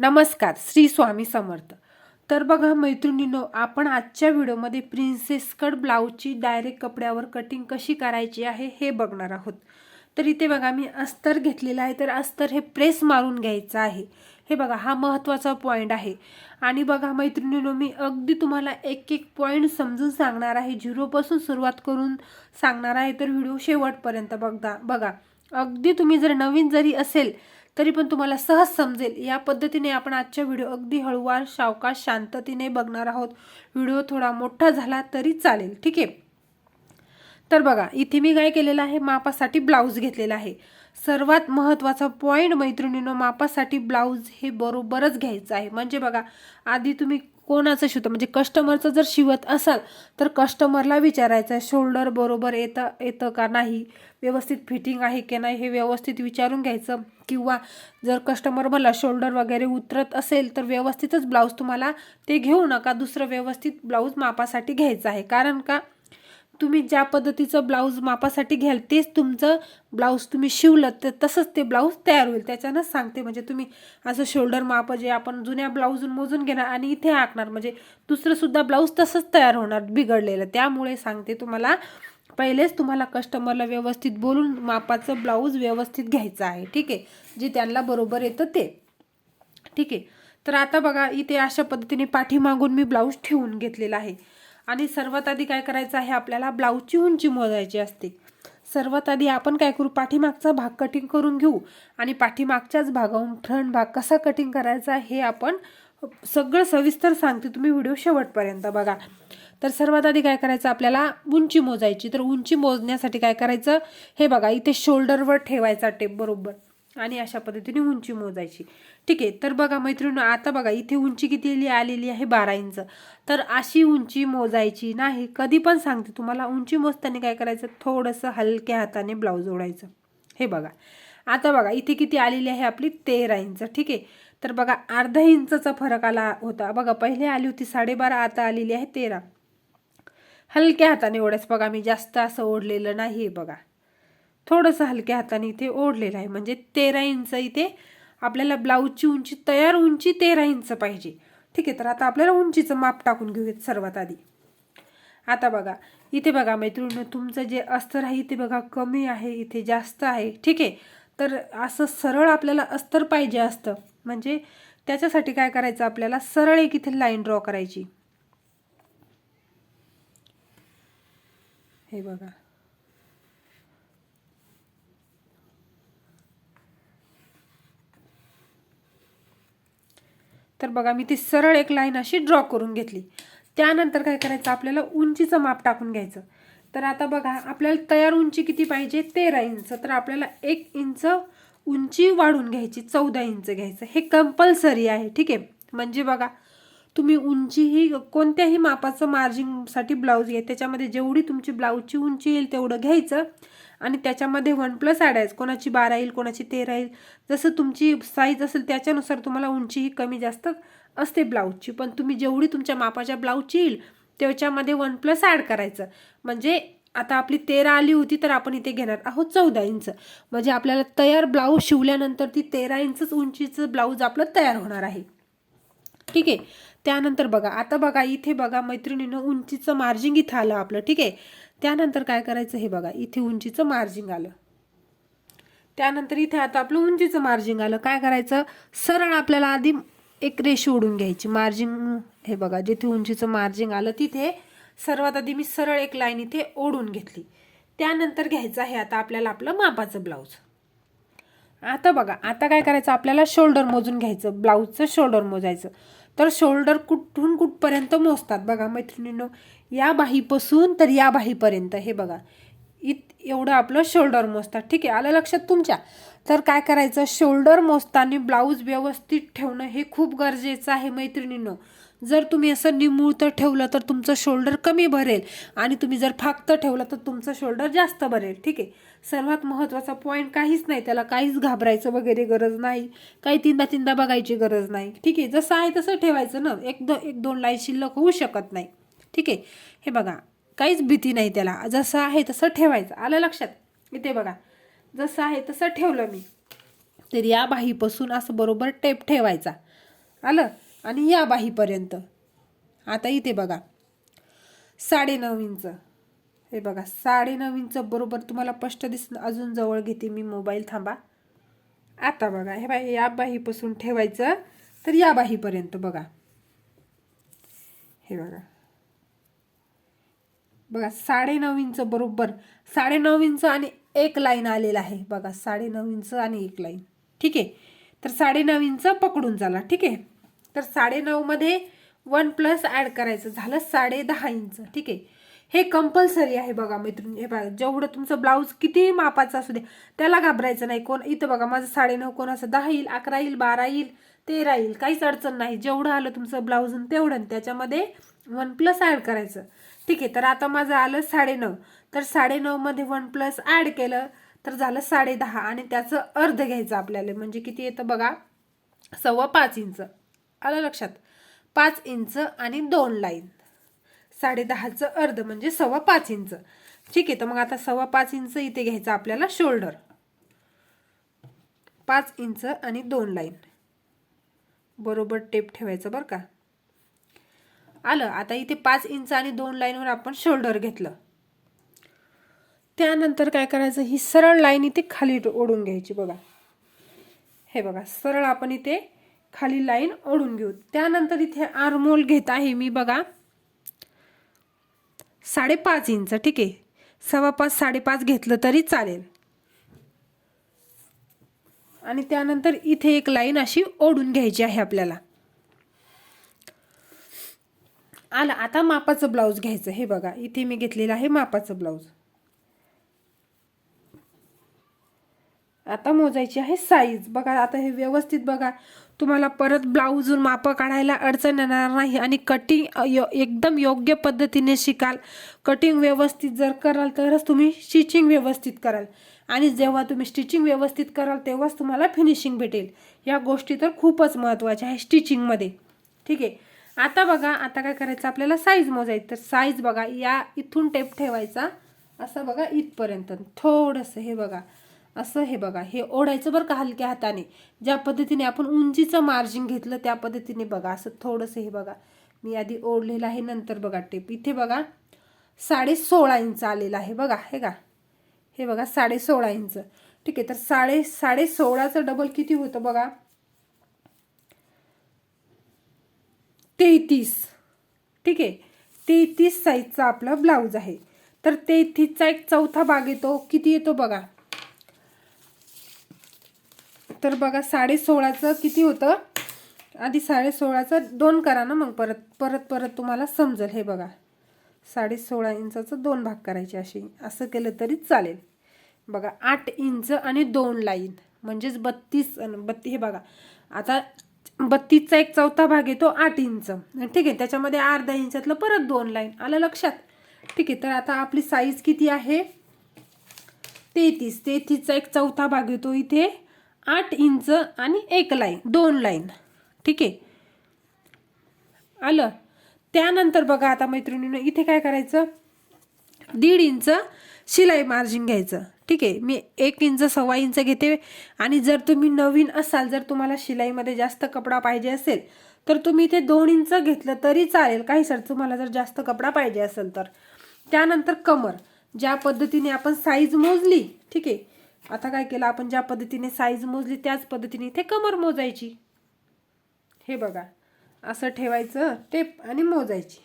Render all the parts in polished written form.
नमस्कार, श्री स्वामी समर्थ। तर बघा मैत्रिणींनो, आपण आजच्या व्हिडिओमध्ये प्रिन्सेस कट ब्लाऊजची डायरेक्ट कपड्यावर कटिंग कशी करायची आहे हे बघणार आहोत। तर इथे बघा मी अस्तर घेतलेला आहे, तर अस्तर हे प्रेस मारून घ्यायचं आहे। हे बघा, हा महत्त्वाचा पॉइंट आहे। आणि बघा मैत्रिणींनो, मी अगदी तुम्हाला एक एक पॉइंट समजून सांगणार आहे, झिरोपासून सुरुवात करून सांगणार आहे। तर व्हिडिओ शेवटपर्यंत बघा। अगदी तुम्ही जर नवीन जरी असेल तरी पण तुम्हाला सहज समजेल या पद्धतीने आपण आजच्या व्हिडिओ अगदी हळूवार सावकाश शांततेने बघणार आहोत। व्हिडिओ थोडा मोठा झाला तरी चालेल, ठीक आहे। तर बघा, इथे मी काय केलेलं आहे, मापासाठी ब्लाऊज घेतलेला आहे। सर्वात महत्त्वाचा पॉइंट मैत्रिणींनो, मापासाठी ब्लाऊज हे बरोबरच घ्यायचं आहे। म्हणजे बघा, आधी तुम्ही कोणाचं शिवता म्हणजे कस्टमरचं जर शिवत असाल तर कस्टमरला विचारायचं शोल्डर बरोबर येतं का नाही, व्यवस्थित फिटिंग आहे की नाही हे व्यवस्थित विचारून घ्यायचं। किंवा जर कस्टमर मला शोल्डर वगैरे उतरत असेल तर व्यवस्थितच ब्लाऊज तुम्हाला ते घेऊ नका, दुसरं व्यवस्थित ब्लाऊज मापासाठी घ्यायचं आहे। कारण का तुम्ही ज्या पद्धतीचं ब्लाऊज मापासाठी घ्याल तेच तुमचं ब्लाऊज तुम्ही शिवलं तर तसंच ते ब्लाऊज तयार होईल। त्याच्यानंच सांगते, म्हणजे तुम्ही असं शोल्डर माप जे आपण जुन्या ब्लाऊजून मोजून घेणार आणि इथे आखणार म्हणजे दुसरं सुद्धा ब्लाऊज तसंच तयार होणार बिघडलेलं। त्यामुळे सांगते तुम्हाला, पहिलेच तुम्हाला कस्टमरला व्यवस्थित बोलून मापाचं ब्लाऊज व्यवस्थित घ्यायचं आहे, ठीक आहे, जे त्यांना बरोबर येतं ते, ठीक आहे। तर आता बघा, इथे अशा पद्धतीने पाठीमागून मी ब्लाऊज ठेवून घेतलेला आहे। आणि सर्वात आधी काय करायचं आहे, आपल्याला ब्लाऊजची उंची मोजायची असते। सर्वात आधी आपण काय करू, पाठीमागचा भाग कटिंग करून घेऊ आणि पाठीमागच्याच भागावरून फ्रंट भाग कसा कटिंग करायचा हे आपण सगळं सविस्तर सांगते, तुम्ही व्हिडिओ शेवटपर्यंत बघा। तर सर्वात आधी काय करायचं, आपल्याला उंची मोजायची। तर उंची मोजण्यासाठी काय करायचं, हे बघा, इथे शोल्डरवर ठेवायचा टेप बरोबर आणि अशा पद्धतीने उंची मोजायची, ठीक आहे। तर बघा मैत्रिणींनो, आता बघा इथे उंची किती आलेली आहे, 12 इंच। तर अशी उंची मोजायची नाही, कधी पण सांगते तुम्हाला, उंची मोजताना काय करायचं, थोडंसं हलक्या हाताने ब्लाऊज ओढायचं। हे बघा, आता बघा इथे किती आलेली आहे आपली, 13 इंच, ठीक आहे। तर बघा, अर्धा इंचचा फरक आला होता बघा, पहिले आली होती 12.5, आता आलेली आहे 13। हलक्या हाताने ओढायचं बघा, मी जास्त असं ओढलेलं नाही बघा, थोडंसं हलक्या हाताने इथे ओढलेलं आहे, म्हणजे 13 इंच इथे आपल्याला ब्लाऊजची उंची, तयार उंची 13 इंच पाहिजे, ठीक आहे। तर आता आपल्याला उंचीचं माप टाकून घेऊयात सर्वात आधी। आता बघा इथे बघा मैत्रिणींनो, तुमचं जे अस्तर आहे इथे बघा कमी आहे, इथे जास्त आहे, ठीक आहे। तर असं सरळ आपल्याला अस्तर पाहिजे असतं, म्हणजे त्याच्यासाठी काय करायचं, आपल्याला सरळ एक इथे लाईन ड्रॉ करायची। हे बघा, तर बघा मी ती सरळ एक लाईन अशी ड्रॉ करून घेतली। त्यानंतर काय करायचं, आपल्याला उंचीचं माप टाकून घ्यायचं। तर आता बघा, आपल्याला तयार उंची किती पाहिजे, 13 इंच। तर आपल्याला 1 इंच उंची वाढून घ्यायची, 14 इंच घ्यायचं, हे कंपल्सरी आहे, ठीक आहे। म्हणजे बघा, तुम्ही उंची ही कोणत्याही मापाचं मार्जिनसाठी ब्लाऊज घ्या, त्याच्यामध्ये जेवढी तुमची ब्लाऊजची उंची येईल तेवढं घ्यायचं आणि त्याच्यामध्ये 1+ ॲड आहे, कोणाची 12 येईल, कोणाची 13 येईल, जसं तुमची साईज असेल त्याच्यानुसार तुम्हाला उंची ही कमी जास्त असते ब्लाऊजची। पण तुम्ही जेवढी तुमच्या मापाच्या ब्लाऊजची येईल त्याच्यामध्ये 1+ ॲड करायचं। म्हणजे आता आपली 13 आली होती, तर आपण इथे घेणार आहोत 14 इंच, म्हणजे आपल्याला तयार ब्लाऊज शिवल्यानंतर ती 13 इंचच उंचीचं ब्लाऊज आपलं तयार होणार आहे, ठीक आहे। त्यानंतर बघा, आता बघा इथे बघा मैत्रिणींनो, उंचीचं मार्जिन इथं आलं आपलं, ठीक आहे। त्यानंतर काय करायचं, हे बघा इथे उंचीचं मार्जिन आलं। त्यानंतर इथे आता आपलं उंचीचं मार्जिन आलं, काय करायचं, सरळ आपल्याला आधी एक रेषा ओढून घ्यायची मार्जिन। हे बघा, जिथे उंचीचं मार्जिन आलं तिथे सर्वात आधी मी सरळ एक लाईन इथे ओढून घेतली। त्यानंतर घ्यायचं आहे आता आपल्याला आपलं मापाचं ब्लाऊज। आता बघा, आता काय करायचं, आपल्याला शोल्डर मोजून घ्यायचं, ब्लाऊजचं शोल्डर मोजायचं। तर शोल्डर कुठून कुठपर्यंत मोजतात बघा मैत्रिणींनो, या बाहीपासून तर या बाहीपर्यंत, हे बघा एवढं आपलं शोल्डर मोजतात, ठीक आहे, आलं लक्षात तुमच्या। तर काय करायचं, शोल्डर मोजताना ब्लाऊज व्यवस्थित ठेवणं हे खूप गरजेचं आहे मैत्रिणींनो। जर तुम्ही असं निमुळतं ठेवलं तर तुमचं शोल्डर कमी भरेल आणि तुम्ही जर फाकतं ठेवलं तर तुमचं शोल्डर जास्त भरेल, ठीक आहे। सर्वात महत्त्वाचा पॉईंट काहीच नाही, त्याला काहीच घाबरायचं वगैरे गरज नाही, काही तीनदा बघायची गरज नाही, ठीक आहे। जसं आहे तसं ठेवायचं ना, एक दोन लाईन शिल्लक होऊ शकत नाही, ठीक आहे। हे बघा, काहीच भीती नाही त्याला, जसं आहे तसं ठेवायचं, आलं लक्षात। इथे बघा, जसं आहे तसं ठेवलं मी, तर या बाहीपासून असं बरोबर टेप ठेवायचा आलं. आणि या बाहीपर्यंत. आता इथे बघा 9.5 इंच, हे बघा 9.5 इंच बरोबर तुम्हाला स्पष्ट दिसणं. अजून जवळ घेते मी मोबाईल, थांबा. आता बघा हे बाई, या बाहीपासून ठेवायचं तर या बाहीपर्यंत बघा, हे बघा बघा 9.5 इंच बरोबर. 9.5 इंच आणि एक लाईन आलेला आहे बघा, 9.5 इंच आणि एक लाईन. ठीक आहे, तर 9.5 इंच पकडून चाला. ठीक आहे, तर 9.5 मध्ये 1+ ॲड करायचं, झालं 10.5 इंच. ठीक आहे, हे कंपल्सरी आहे बघा मैत्रिणी. हे बघा जेवढं तुमचं ब्लाऊज किती मापाचं असू दे त्याला घाबरायचं नाही. कोण इथं बघा माझं 9.5, कोणाचं 10 येईल, 11 येईल, 12 येईल, 13 येईल, काहीच अडचण नाही. जेवढं आलं तुमचं ब्लाऊज तेवढं त्याच्यामध्ये 1+ ॲड करायचं. ठीक आहे, तर आता माझं आलं 9.5, तर 9.5 मध्ये 1+ ॲड केलं तर झालं 10.5 आणि त्याचं अर्ध घ्यायचं आपल्याला. म्हणजे किती येतं बघा, 5.25 इंच. आलं लक्षात? 5 इंच आणि 2 लाईन, 10.5चं अर्ध म्हणजे 5.25 इंच. ठीक आहे, तर मग आता 5.25 इंच इथे घ्यायचं आपल्याला शोल्डर. 5 इंच आणि 2 लाईन बरोबर टेप ठेवायचं बरं का. आलं. आता इथे 5 इंच आणि 2 लाईनवर आपण शोल्डर घेतलं. त्यानंतर काय करायचं, ही सरळ लाईन इथे खाली ओढून घ्यायची बघा. हे बघा सरळ आपण इथे खाली लाईन ओढून घेऊ. त्यानंतर इथे आर्महोल घेत आहे मी बघा 5.5 इंच. ठीक आहे, 5.25 5.5 घेतलं तरी चालेल. आणि त्यानंतर इथे एक लाईन अशी ओढून घ्यायची आहे आपल्याला. आलं. आता मापाचं ब्लाऊज घ्यायचं. हे बघा इथे मी घेतलेलं आहे मापाचं ब्लाऊज. आता मोजायची आहे साईज बघा. आता हे व्यवस्थित बघा, तुम्हाला परत ब्लाऊजवर मापं काढायला अडचण येणार नाही आणि कटिंग एकदम योग्य पद्धतीने शिकाल. कटिंग व्यवस्थित जर कराल तरच तुम्ही स्टिचिंग व्यवस्थित कराल आणि जेव्हा तुम्ही स्टिचिंग व्यवस्थित कराल तेव्हाच तुम्हाला फिनिशिंग भेटेल. या गोष्टी तर खूपच महत्त्वाच्या आहे स्टिचिंगमध्ये. ठीक आहे, आता बघा आता काय करायचं आपल्याला, साईज मोजायची. तर साईज बघा, या इथून टेप ठेवायचा असं बघा इथपर्यंत थोडंसं, हे बघा असं, हे बघा हे ओढायचं बरं का हलक्या हाताने. ज्या पद्धतीने आपण उंचीचं मार्जिन घेतलं त्या पद्धतीने बघा असं थोडंसं. हे बघा मी आधी ओढलेलं आहे, नंतर बघा टेप इथे बघा 16.5 इंच आलेला आहे बघा. हे का, हे बघा 16.5 इंच. ठीक आहे, तर 16.5चं डबल किती होतं बघा, 33. ठीक आहे, 33 साईजचा आपला ब्लाऊज आहे. तर 33चा एक चौथा भाग येतो, किती येतो बघा. तर बघा 16.5चं किती होतं, आधी 16.5चं 2 करा ना, मग परत तुम्हाला समजेल. हे बघा 16.5 इंचाचं 2 भाग करायचे असे, असं केलं तरी चालेल. बघा 8 इंच आणि 2 लाईन म्हणजेच 32 हे बघा आता 32चा एक चौथा भाग येतो 8 इंच. ठीक आहे, त्याच्यामध्ये अर्धा इंचातलं परत 2 लाईन. आलं लक्षात? ठीक आहे, तर आता आपली साईज किती आहे, 33. 33चा एक चौथा भाग येतो इथे 8 इंच आणि 1 लाईन, 2 लाईन. ठीक आहे, आलं. त्यानंतर बघा आता मैत्रिणींनो इथे काय करायचं, 1.5 इंच शिलाई मार्जिन घ्यायचं. ठीक आहे, मी 1 इंच 1.25 इंच घेते. आणि जर तुम्ही नवीन असाल, जर तुम्हाला शिलाईमध्ये जास्त कपडा पाहिजे असेल तर तुम्ही इथे 2 इंच घेतलं तरी चालेल, काही सर तुम्हाला जर जास्त कपडा पाहिजे असेल तर. त्यानंतर कमर, ज्या पद्धतीने आपण साईज मोजली. ठीक आहे, आता काय केलं आपण, ज्या पद्धतीने साईज मोजली त्याच पद्धतीने इथे कमर मोजायची. हे बघा असं ठेवायचं टेप आणि मोजायची.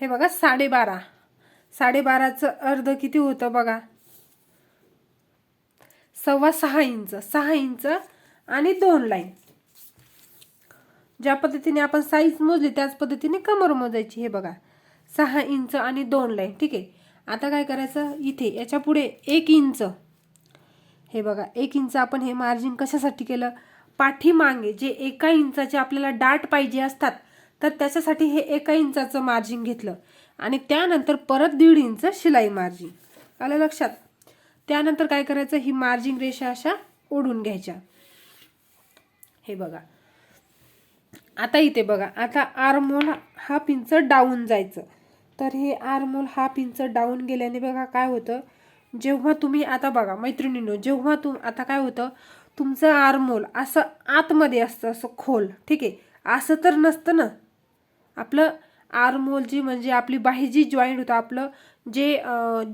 हे बघा 12.5. 12.5चं अर्ध किती होतं बघा, 6.25 इंच. 6 इंच आणि 2 लाईन. ज्या पद्धतीने आपण साईज मोजली त्याच पद्धतीने कमर मोजायची. हे बघा 6 इंच आणि 2 लाईन. ठीक आहे, आता काय करायचं, इथे याच्या पुढे 1 इंच. हे बघा 1 इंच आपण हे मार्जिन कशासाठी केलं, पाठीमागे जे 1 इंचाचे आपल्याला डाट पाहिजे असतात तर त्याच्यासाठी हे 1 इंचाचं मार्जिन घेतलं. आणि त्यानंतर परत 1.5 इंच शिलाई मार्जिन. आलं लक्षात? त्यानंतर काय करायचं, ही मार्जिन रेषा अशा ओढून घ्यायच्या. हे बघा आता इथे बघा, आता आर्महोल 1/2 इंच डाऊन जायचं. तर हे आर्महोल 1/2 इंच डाऊन गेल्याने बघा काय होतं, जेव्हा तुम्ही आता बघा मैत्रिणींनो, जेव्हा आता काय होतं, तुमचं आर्महोल असं आतमध्ये असतं, असं खोल, ठीक आहे. असं तर नसतं ना. आपलं आर्महोल जी म्हणजे आपली बाही जी जॉईंट होतं, आपलं जे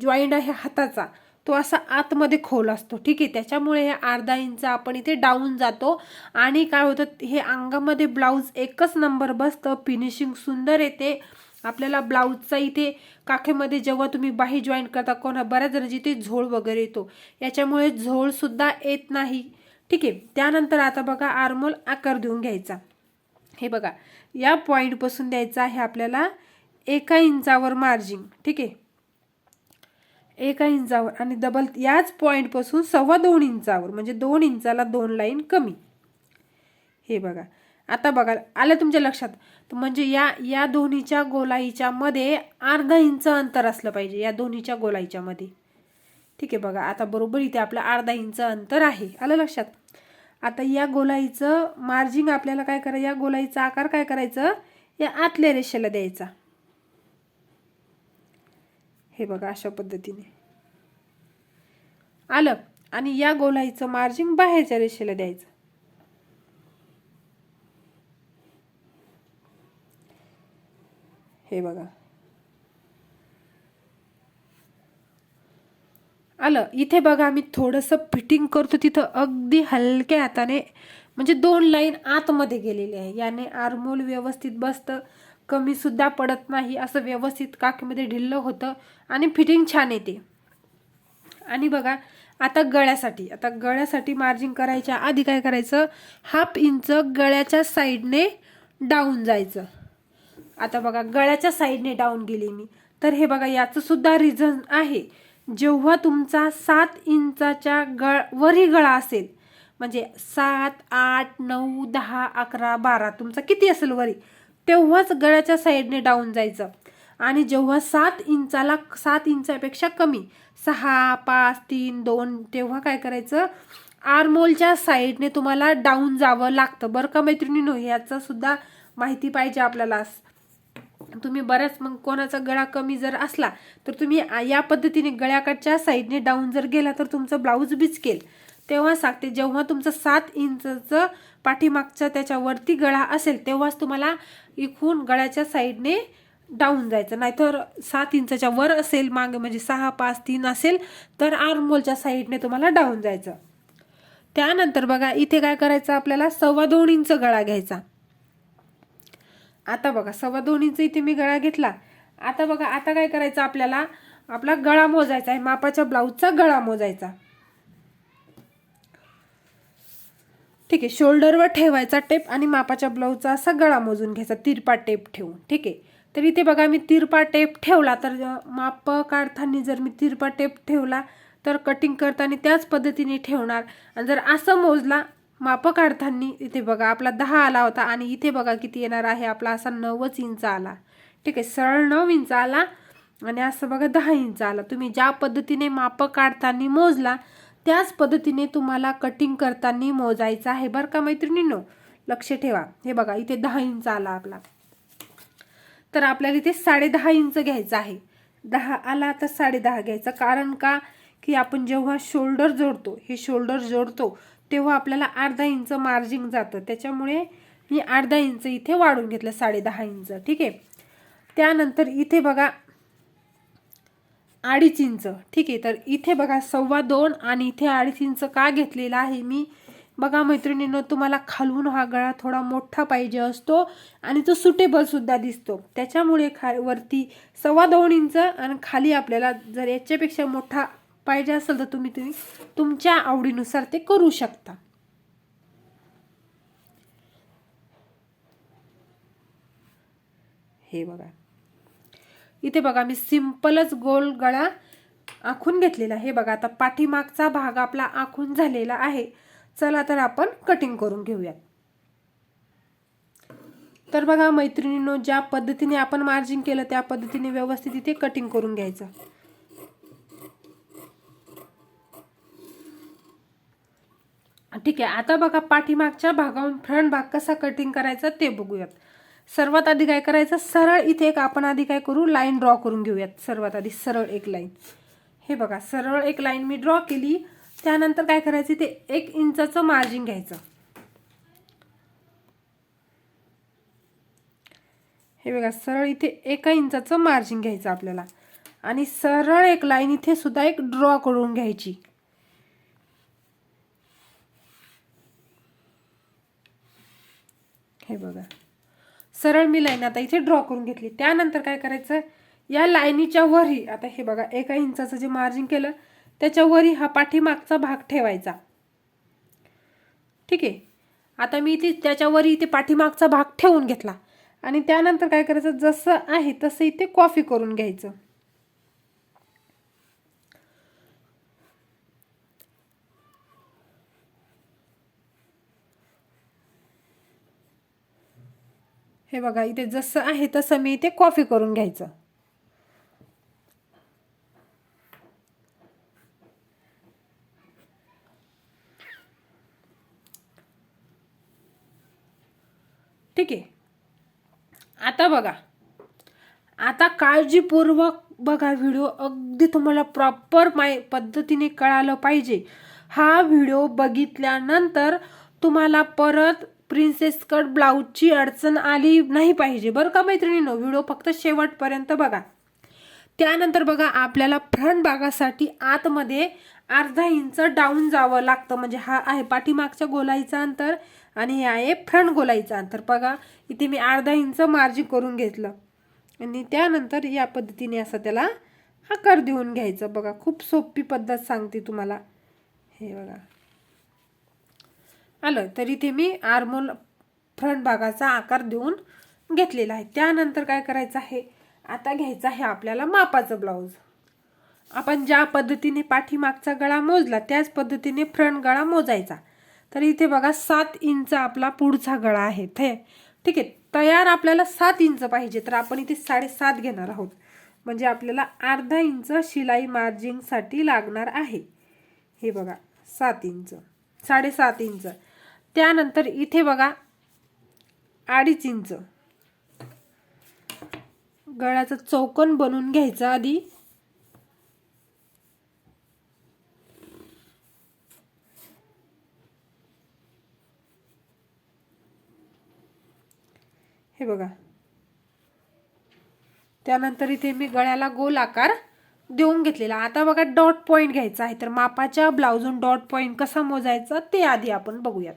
जॉईंट आहे हाताचा, तो असा आतमध्ये खोल असतो, ठीक आहे. त्याच्यामुळे हे अर्धा इंच आपण इथे डाऊन जातो आणि काय होतं, हे अंगामध्ये ब्लाऊज एकच नंबर बसतं, फिनिशिंग सुंदर येते. आपल्याला ब्लाऊजचा इथे काखेमध्ये जेव्हा तुम्ही बाही जॉईंट करता, बऱ्याच जणांची इथे झोळ वगैरे येतो, याच्यामुळे झोळ सुद्धा येत नाही, ठीक आहे. त्यानंतर आता बघा आर्महोल आकार देऊन घ्यायचा. हे बघा या पॉईंटपासून द्यायचं आहे आपल्याला 1 इंचावर मार्जिन, ठीक आहे. 1 इंचावर आणि डबल याच पॉईंटपासून 2.25 इंचावर, म्हणजे 2 इंचाला 2 लाईन कमी. हे बघा आता बघा आलं तुमच्या लक्षात. तर म्हणजे या दोन्हीच्या गोलाईच्या मध्ये अर्धा इंच अंतर असलं पाहिजे, या दोन्हीच्या गोलाईच्या मध्ये, ठीक आहे. बघा आता बरोबर इथे आपलं अर्धा इंच अंतर आहे, आलं लक्षात. आता या गोलाईचं मार्जिन आपल्याला काय करायचं, या गोलाईचा आकार काय करायचं, या आतल्या रेषेला द्यायचा. हे बघा अशा पद्धतीने आलं. आणि या गोलाईचं मार्जिन बाहेरच्या रेषेला द्यायचं. हे बघा आलं. इथे बघा मी थोडंसं फिटिंग करतो, तिथं अगदी हलक्या हाताने, म्हणजे 2 लाईन आतमध्ये गेलेली आहे. याने आर्महोल व्यवस्थित बसतं, कमी सुद्धा पडत नाही, असं व्यवस्थित काखेमध्ये ढिल्लं होतं आणि फिटिंग छान येते. आणि बघा आता गळ्यासाठी मार्जिन करायच्या आधी काय करायचं, 1/2 इंच गळ्याच्या साईडने डाऊन जायचं. आता बघा गळ्याच्या साईडने डाऊन गेली मी, तर हे बघा याचं सुद्धा रिझन आहे. जेव्हा तुमचा 7 इंचाच्या वरही गळा असेल, म्हणजे 7, 8, 9, 10, 11, 12 तुमचा किती असेल वरी, तेव्हाच गळ्याच्या साईडने डाऊन जायचं. आणि जेव्हा 7 इंचापेक्षा कमी, 6, 5, 3, 2, तेव्हा काय करायचं, आर्महोलच्या साईडने तुम्हाला डाऊन जावं लागतं बरं का मैत्रिणींनो. याचं सुद्धा माहिती पाहिजे आपल्याला. तुम्ही बऱ्याच मग कोणाचा गळा कमी जर असला तर तुम्ही या पद्धतीने गळ्याकडच्या साईडने डाऊन जर गेला तर तुमचं ब्लाऊज बिचकेल. तेव्हा सांगते, जेव्हा तुमचं 7 इंचचं पाठीमागचा त्याच्यावरती गळा असेल तेव्हाच तुम्हाला इकडून गळ्याच्या साईडने डाऊन जायचं. नाहीतर 7 इंचाच्या वर असेल मागे, म्हणजे 6, 5, 3 असेल तर आर्महोलच्या साईडने तुम्हाला डाऊन जायचं. त्यानंतर बघा इथे काय करायचं, आपल्याला 2.25 इंच गळा घ्यायचा. आता बघा 2.25 इंच इथे मी गळा घेतला. आता बघा आता काय करायचं, आपल्याला आपला गळा मोजायचा आहे, मापाच्या ब्लाऊजचा गळा मोजायचा, ठीक आहे. शोल्डरवर ठेवायचा टेप आणि मापाच्या ब्लाऊजचा असा गळा मोजून घ्यायचा, तिरपा टेप ठेवून, ठीक आहे. तर इथे बघा मी तिरपा टेप ठेवला, तर माप काढताना जर मी तिरपा टेप ठेवला तर कटिंग करताना त्याच पद्धतीने ठेवणार. आणि जर असं मोजला माप काढताना, इथे बघा आपला 10 आला होता आणि इथे बघा किती येणार आहे, आपला असा 9 इंच आला, ठीक आहे. सरळ 9 इंच आला आणि असं बघा 10 इंच आला. तुम्ही ज्या पद्धतीने माप काढताना मोजला त्याच पद्धतीने तुम्हाला कटिंग करताना मोजायचं आहे बरं का मैत्रिणींनो, लक्ष ठेवा. हे बघा इथे 10 इंच आला आपला, तर आपल्याला इथे 10.5 इंच घ्यायचं आहे. 10 आला तर 10.5 घ्यायचा. कारण का की आपण जेव्हा शोल्डर जोडतो, हे शोल्डर जोडतो तेव्हा आपल्याला अर्धा इंच मार्जिन जातं, त्याच्यामुळे मी अर्धा इंच इथे वाढून घेतलं, 10.5 इंच, ठीक आहे. त्यानंतर इथे बघा 2.5 इंच, ठीक आहे. तर इथे बघा 2.25 आणि इथे 2.5 इंच का घेतलेला आहे मी, बघा मैत्रिणींनो, तुम्हाला खालून हा गळा थोडा मोठा पाहिजे असतो आणि तो सुटेबल सुद्धा दिसतो, त्याच्यामुळे वरती 2.25 इंच आणि खाली आपल्याला जर याच्यापेक्षा मोठा पाहिजे असेल तर तुम्ही तुमच्या आवडीनुसार ते करू शकता. हे बघा इथे बघा मी सिंपलच गोल गळा आखून घेतलेला आहे. बघा आता पाठीमागचा भाग आपला आखून झालेला आहे. चला तर आपण कटिंग करून घेऊयात. तर बघा मैत्रिणींनो, ज्या पद्धतीने आपण मार्जिन केलं त्या पद्धतीने व्यवस्थित इथे कटिंग करून घ्यायचं. ठीक आहे. आता बघा पाठीमागच्या भागावरून फ्रंट भाग कसा कटिंग करायचा ते बघूयात. सर्वात आधी काय करायचं, सरळ इथे एक आपण आधी काय करू, लाईन ड्रॉ करून घेऊयात. सर्वात आधी सरळ एक लाईन, हे बघा सरळ एक लाईन मी ड्रॉ केली. त्यानंतर काय करायचं, ते 1 इंचाचं मार्जिन घ्यायचं. हे बघा, सरळ इथे 1 इंचाचं मार्जिन घ्यायचं आपल्याला आणि सरळ एक लाईन इथे सुद्धा एक ड्रॉ करून घ्यायची. हे बघा, सरळ मी लाईन आता इथे ड्रॉ करून घेतली. त्यानंतर काय करायचं, या लाईनीच्या वरही आता हे बघा 1 इंचाचं जे मार्जिन केलं त्याच्या वरही हा पाठीमागचा भाग ठेवायचा. ठीक आहे. आता मी इथे त्याच्यावर इथे पाठीमागचा भाग ठेवून घेतला आणि त्यानंतर काय करायचं, जसं आहे तसं इथे कॉपी करून घ्यायचं. हे बघा, इथे जसं आहे तसं मी इथे कॉपी करून घ्यायचं. ठीक आहे. आता बघा, आता काळजीपूर्वक बघा व्हिडिओ, अगदी तुम्हाला प्रॉपर पद्धतीने कळालं पाहिजे. हा व्हिडिओ बघितल्यानंतर तुम्हाला परत प्रिन्सेस कट ब्लाऊजची अडचण आली नाही पाहिजे बरं का मैत्रिणींनो. व्हिडिओ फक्त शेवटपर्यंत बघा. त्यानंतर बघा, आपल्याला फ्रंट भागासाठी आतमध्ये अर्धा इंच डाऊन जावं लागतं. म्हणजे हा आहे पाठीमागच्या गोलाईचं अंतर आणि हे आहे फ्रंट गोलाईचं अंतर. बघा, इथे मी अर्धा इंच मार्जिन करून घेतलं आणि त्यानंतर या पद्धतीने असं त्याला आकार देऊन घ्यायचं. बघा, खूप सोपी पद्धत सांगते तुम्हाला. हे बघा, आलं. तर इथे मी आर्मोल फ्रंट भागाचा आकार देऊन घेतलेला आहे. त्यानंतर काय करायचं आहे, आता घ्यायचं आहे आपल्याला मापाचं ब्लाऊज. आपण ज्या पद्धतीने पाठीमागचा गळा मोजला त्याच पद्धतीने फ्रंट गळा मोजायचा. तर इथे बघा 7 इंच आपला पुढचा गळा आहे. ठीक आहे. तयार आपल्याला 7 इंच पाहिजे, तर आपण इथे 7.5 घेणार आहोत. म्हणजे आपल्याला अर्धा इंच शिलाई मार्जिनसाठी लागणार आहे. हे बघा, 7 इंच, 7.5 इंच. त्यानंतर इथे बघा 2.5 इंच गळ्याचं चौकोन बनवून घ्यायचं आधी. हे बघा, त्यानंतर इथे मी गळ्याला गोल आकार देऊन घेतलेला. आता बघा, डॉट पॉइंट घ्यायचा आहे. तर मापाच्या ब्लाऊजून डॉट पॉइंट कसा मोजायचा ते आधी आपण बघूयात.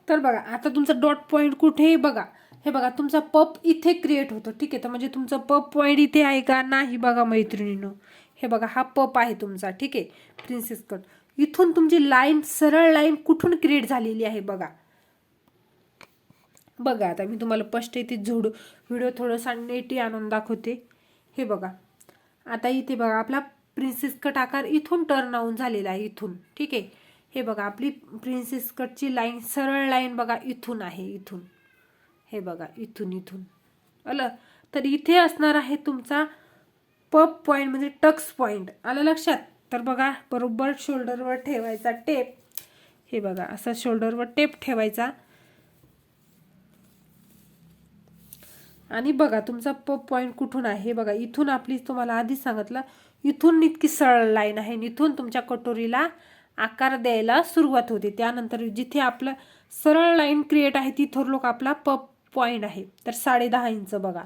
तर बघा, आता तुमचा डॉट पॉइंट कुठेही बघा, हे बघा तुमचा पप इथे क्रिएट होतो. ठीक आहे. तर म्हणजे तुमचा पप पॉइंट इथे आहे का, नाही. बघा मैत्रिणींनो, हे बघा, हा पप आहे तुमचा. ठीक आहे, प्रिन्सेस कट. इथून तुमची लाईन, सरळ लाईन कुठून क्रिएट झालेली आहे बघा. बघा, आता मी तुम्हाला स्पष्ट इथे व्हिडिओ थोडासा नेटी आणून दाखवते. हे बघा, आता इथे बघा आपला प्रिन्सेस कट आकार इथून टर्न आउन झालेला आहे, इथून. ठीक आहे. हे बघा, आपली प्रिन्सेस कटची लाईन, सरळ लाईन बघा इथून आहे, इथून. हे बघा, इथून आलं. तर इथे असणार आहे तुमचा पप पॉइंट, म्हणजे टक्स पॉइंट. आलं लक्षात. तर बघा, बरोबर शोल्डरवर ठेवायचा टेप. हे बघा, असा शोल्डरवर टेप ठेवायचा आणि बघा तुमचा पप पॉइंट कुठून आहे. हे बघा, इथून आपली, तुम्हाला आधी सांगितलं, इथून इतकी सरळ लाईन आहे. इथून तुमच्या कटोरीला आकार द्यायला सुरुवात होते. त्यानंतर जिथे आपलं सरळ लाईन क्रिएट आहे तिथं लोक आपला पप पॉइंट आहे. तर 10.5 इंच बघा.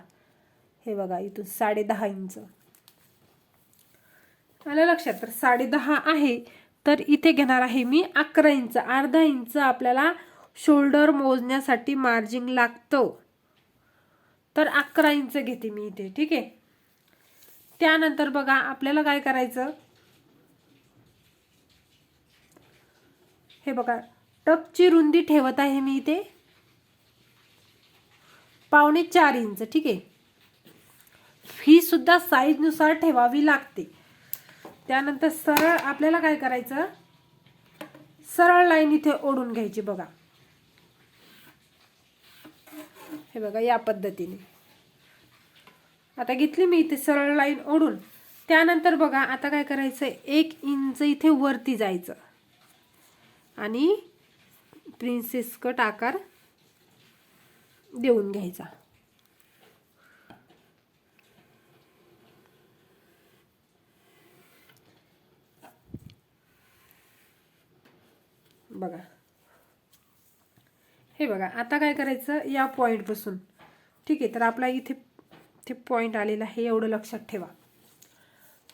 हे बघा, इथून 10.5 इंच. आलं लक्षात. तर 10.5 आहे. तर इथे घेणार आहे मी 11 इंच. अर्धा इंच आपल्याला शोल्डर मोजण्यासाठी मार्जिन लागतं. तर 11 इंच घेते मी इथे. ठीक आहे. त्यानंतर बघा, आपल्याला काय करायचं, हे बघा, टक्सची रुंदी ठेवत आहे मी इथे 4.25 इंच. ठीक आहे. ही सुद्धा साईजनुसार ठेवावी लागते. त्यानंतर सरळ आपल्याला काय करायचं, सरळ लाईन इथे ओढून घ्यायची. बघा, हे बघा, या पद्धतीने आता घेतली मी इथे सरळ लाईन ओढून. त्यानंतर बघा, आता काय करायचं, 1 इंच इथे वरती जायचं आणि प्रिन्सेस कट आकार देऊन घ्यायचा. बघा, हे बघा. आता काय करायचं, या पॉईंटपासून, ठीक आहे, तर आपला इथे ते पॉईंट आलेला आहे, एवढं लक्षात ठेवा.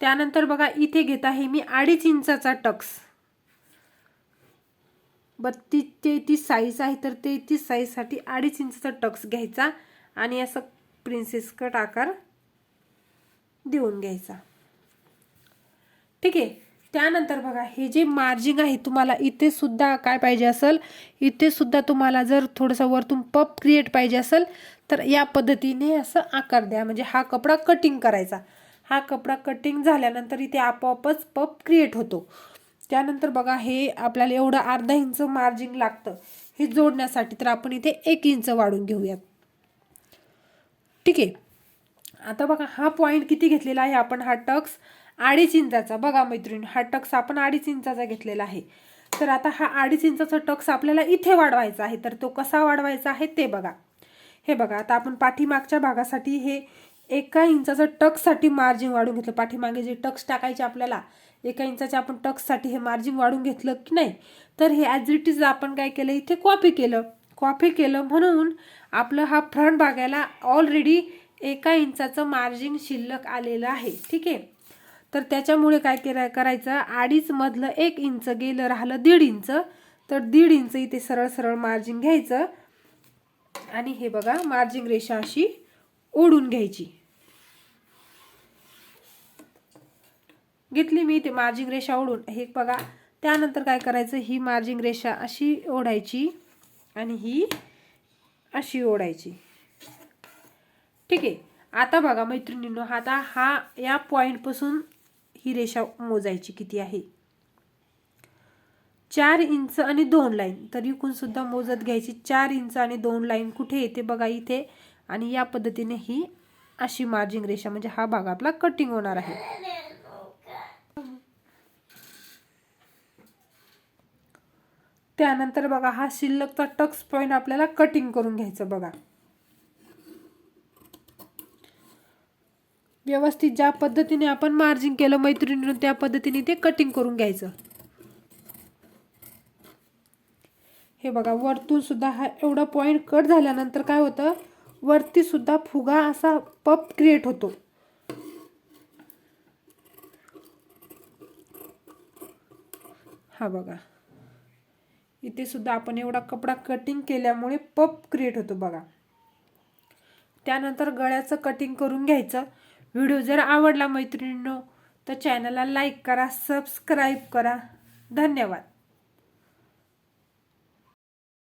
त्यानंतर बघा इथे घेत आहे मी 2.5 इंचाचा टक्स. 32-33 साईज आहे, तर 33 साईजसाठी 2.5 इंचाचा टक्स घ्यायचा आणि असं प्रिन्सेस कट आकार देऊन घ्यायचा. ठीक आहे. त्यानंतर बघा हे जे मार्जिंग आहे, तुम्हाला इथे सुद्धा काय पाहिजे असेल, इथे सुद्धा तुम्हाला जर थोडंसं वरतून पप क्रिएट पाहिजे असेल तर या पद्धतीने असं आकार द्या. म्हणजे हा कपडा कटिंग करायचा. हा कपडा कटिंग झाल्यानंतर इथे आपोआपच पप क्रिएट होतो. त्यानंतर बघा हे आपल्याला एवढं अर्धा इंच मार्जिंग लागतं हे जोडण्यासाठी, तर आपण इथे 1 इंच वाढून घेऊयात. ठीक आहे. आता बघा हा पॉईंट किती घेतलेला आहे आपण, हा टक्स 2.5 इंचाचा. बघा मैत्रिणी, हा टक्स आपण 2.5 इंचाचा घेतलेला आहे. तर आता हा 2.5 इंचाचा टक्स आपल्याला इथे वाढवायचा आहे. तर तो कसा वाढवायचा आहे ते बघा. हे बघा, आता आपण पाठीमागच्या भागासाठी हे 1 इंचाचा टक्ससाठी मार्जिन वाढून घेतलं. पाठीमागे जे टक्स टाकायचे आपल्याला 1 इंचाचे, आपण टक्ससाठी हे मार्जिन वाढून घेतलं की नाही. तर हे ॲज इट इज आपण काय केलं, इथे कॉपी केलं म्हणून आपलं हा फ्रंट भागाला ऑलरेडी 1 इंचाचं मार्जिन शिल्लक आलेलं आहे. ठीक आहे. तर त्याच्यामुळे काय करायचं, 2.5 मधलं 1 इंच गेलं, राहिलं 1.5 इंच. तर 1.5 इंच इथे सरळ सरळ मार्जिन घ्यायचं आणि हे बघा मार्जिन रेषा अशी ओढून घ्यायची. घेतली मी इथे मार्जिन रेषा ओढून, हे बघा. त्यानंतर काय करायचं, ही मार्जिन रेषा अशी ओढायची आणि ही अशी ओढायची. ठीक आहे. आता बघा मैत्रिणींनो, आता हा या पॉईंटपासून ही रेषा मोजायची किती आहे, 4 इंच आणि 2 लाईन. तर इकडून सुद्धा मोजत घ्यायची. 4 इंच आणि 2 लाईन कुठे येते बघा इथे. आणि या पद्धतीने ही अशी मार्जिन रेषा, म्हणजे हा भाग आपला कटिंग होणार आहे. त्यानंतर बघा हा शिल्लकचा टक्स पॉईंट आपल्याला कटिंग करून घ्यायचं. बघा व्यवस्थित ज्या पद्धतीने आपण मार्जिन केलं मैत्रिणींनो, त्या पद्धतीने ते कटिंग करून घ्यायचं. हे बघा वरतून सुद्धा हा एवढा पॉईंट कट झाल्यानंतर काय होतं, वरती सुद्धा फुगा असा पप क्रिएट होतो. हा बघा इथे सुद्धा आपण एवढा कपडा कटिंग केल्यामुळे पप क्रिएट होतो बघा. त्यानंतर गळ्याचं कटिंग करून घ्यायचं. व्हिडिओ जर आवडला मैत्रिणींनो तर चॅनलला लाईक करा, सबस्क्राईब करा. धन्यवाद.